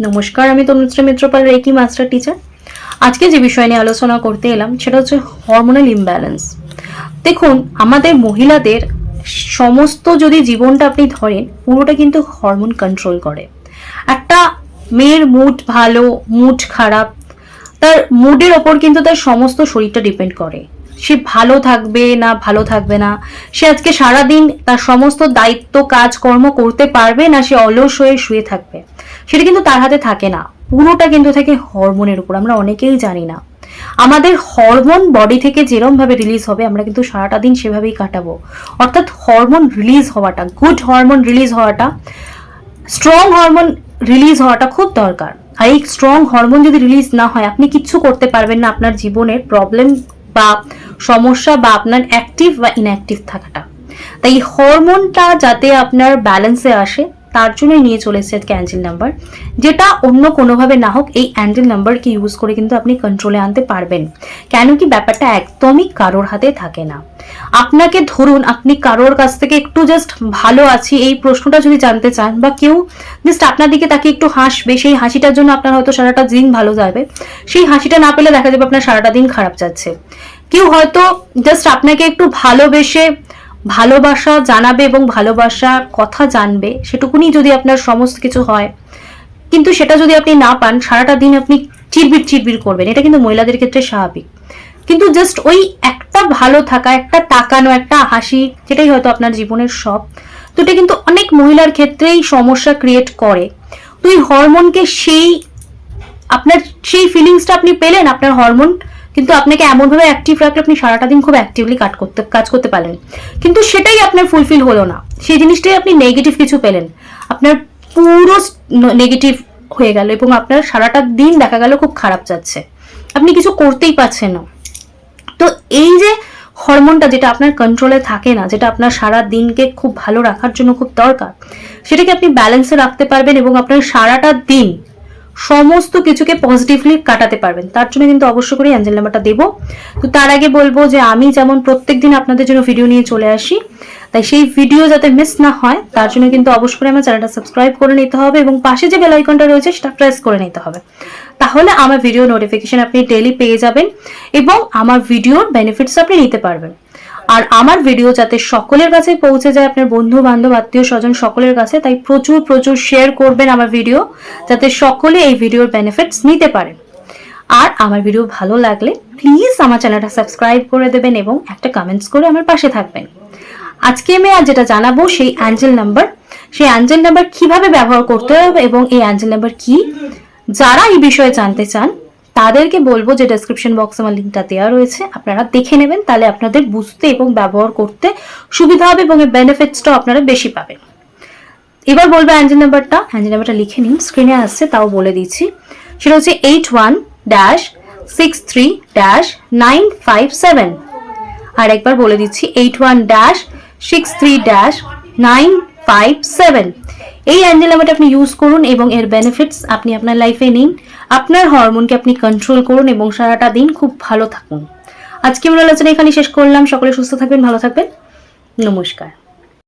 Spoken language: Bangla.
নমস্কার, আমি Tanushree Mitrapal, reiki master teacher. আজকে যে বিষয় নিয়ে আলোচনা করতে এলাম সেটা হচ্ছে হরমোনাল ইমব্যালেন্স। দেখুন, আমাদের মহিলাদের সমস্ত যদি জীবনটা আপনি ধরেন, পুরোটা কিন্তু হরমোন কন্ট্রোল করে। একটা মেয়ের মুড ভালো, মুড খারাপ, তার মুডের ওপর কিন্তু তার সমস্ত শরীরটা ডিপেন্ড করে। সে ভালো থাকবে না ভালো থাকবে না, সে আজকে সারাদিন তার সমস্ত দায়িত্ব কাজকর্ম করতে পারবে না, সে অলস হয়ে শুয়ে থাকবে, সেটা কিন্তু তার হাতে থাকে না। পুরোটা কিন্তু থাকে হরমোনের উপর। আমরা অনেকেই জানি না আমাদের হরমোন বডি থেকে যেরকম ভাবে রিলিজ হবে আমরা কিন্তু সারাটা দিন সেভাবেই কাটাবো। অর্থাৎ হরমোন রিলিজ হওয়াটা, গুড হরমোন রিলিজ হওয়াটা, স্ট্রং হরমোন রিলিজ হওয়াটা খুব দরকার। আর এই স্ট্রং হরমোন যদি রিলিজ না হয়, আপনি কিচ্ছু করতে পারবেন না আপনার জীবনের প্রবলেম বা সমস্যা বা আপনার অ্যাক্টিভ বা ইনঅ্যাক্টিভ থাকাটা। তাই হরমোনটা যাতে আপনার ব্যালেন্সে আসে তার জন্যই নিয়ে চলে এসেছে আজকে অ্যাঞ্জেল নাম্বার, যেটা অন্য কোনোভাবে না হোক এই অ্যাঞ্জেল নাম্বারকে ইউজ করে কিন্তু আপনি কন্ট্রোলে আনতে পারবেন। কেন কি, ব্যাপারটা একদমই কারোর হাতে থাকে না। আপনাকে ধরুন, আপনি কারোর কাছ থেকে একটু জাস্ট ভালো আছি এই প্রশ্নটা যদি জানতে চান, বা কেউ জাস্ট আপনার দিকে তাকে একটু হাসবে, সেই হাসিটার জন্য আপনার হয়তো সারাটা দিন ভালো যাবে। সেই হাসিটা না পেলে দেখা যাবে আপনার সারাটা দিন খারাপ যাচ্ছে। কেউ হয়তো জাস্ট আপনাকে একটু ভালোবেসে ভালোবাসা জানাবে এবং ভালোবাসার কথা জানবে, সেটুকুনি যদি আপনার সমস্ত কিছু হয়, কিন্তু সেটা যদি আপনি না পান, সারাটা দিন আপনি চিরবির চিরবির করবেন। এটা কিন্তু মহিলাদের ক্ষেত্রে স্বাভাবিক। কিন্তু জাস্ট ওই একটা ভালো থাকা, একটা তাকানো, একটা হাসি, যেটাই হয়তো আপনার জীবনের সব, তো এটা কিন্তু অনেক মহিলার ক্ষেত্রেই সমস্যা ক্রিয়েট করে। তো এই হরমোনকে আপনার সেই ফিলিংসটা আপনি পেলেন, আপনার হরমোন কিন্তু আপনাকে এমনভাবে অ্যাক্টিভ রাখলে আপনি সারাটা দিন খুব অ্যাক্টিভলি কাজ করতে পারলেন, কিন্তু সেটাই আপনার ফুলফিল হলো না। সেই জিনিসটাই আপনি নেগেটিভ কিছু পেলেন, আপনার পুরো নেগেটিভ হয়ে গেল এবং আপনার সারাটা দিন দেখা গেল খুব খারাপ যাচ্ছে, আপনি কিছু করতেই পারছেন না। তো এই যে হরমোনটা যেটা আপনার কন্ট্রোলে থাকে না, যেটা আপনার সারা দিনকে খুব ভালো রাখার জন্য খুব দরকার, সেটাকে আপনি ব্যালেন্সে রাখতে পারবেন এবং আপনার সারাটা দিন সমস্ত কিছুকে পজিটিভলি কাটাতে পারবেন। তার জন্য কিন্তু অবশ্য করে অ্যাঞ্জেল নাম্বারটা দেবো। তো তার আগে বলবো যে আমি যেমন প্রত্যেকদিন আপনাদের জন্য ভিডিও নিয়ে চলে আসি, তাই সেই ভিডিও যাতে মিস না হয় তার জন্য কিন্তু অবশ্যই করে আমার চ্যানেলটা সাবস্ক্রাইব করে নিতে হবে এবং পাশে যে বেল আইকনটা রয়েছে সেটা প্রেস করে নিতে হবে। তাহলে আমার ভিডিও নোটিফিকেশন আপনি ডেইলি পেয়ে যাবেন এবং আমার ভিডিওর বেনিফিটস আপনি নিতে পারবেন। আর আমার ভিডিও যাতে সকলের কাছে পৌঁছে যায়, আপনার বন্ধু বান্ধব আত্মীয় স্বজন সকলের কাছে, তাই প্রচুর প্রচুর শেয়ার করবেন আমার ভিডিও, যাতে সকলে এই ভিডিওর বেনিফিটস নিতে পারে। আর আমার ভিডিও ভালো লাগলে প্লিজ আমার চ্যানেলটা সাবস্ক্রাইব করে দেবেন এবং একটা কমেন্টস করে আমার পাশে থাকবেন। আজকে আমি যেটা জানাবো সেই অ্যাঞ্জেল নাম্বার, সেই অ্যাঞ্জেল নাম্বার কিভাবে ব্যবহার করতে হবে এবং এই অ্যাঞ্জেল নাম্বার কি, যারা এই বিষয়ে জানতে চান তাদেরকে বলবো যে ডেসক্রিপশন বক্সে আমার লিঙ্কটা দেওয়া রয়েছে, আপনারা দেখে নেবেন, তাহলে আপনাদের বুঝতে এবং ব্যবহার করতে সুবিধা হবে এবং এর বেনিফিটসটাও আপনারা বেশি পাবেন। এবার বলবো অ্যাঞ্জেল নাম্বারটা লিখে নিন, স্ক্রিনে আসছে তাও বলে দিচ্ছি। সেটা হচ্ছে 81-63-957। আর একবার বলে দিচ্ছি 81-63-957। এই অ্যাঞ্জেল নাম্বারটা আপনি ইউজ করুন এবং এর বেনিফিটস আপনি আপনার লাইফে নিন। আপনার হরমোনকে আপনি কন্ট্রোল করুন এবং সারাটা দিন খুব ভালো থাকুন। আজকে আমরা আলোচনা এখানে শেষ করলাম। সকলে সুস্থ থাকবেন, ভালো থাকবেন, নমস্কার।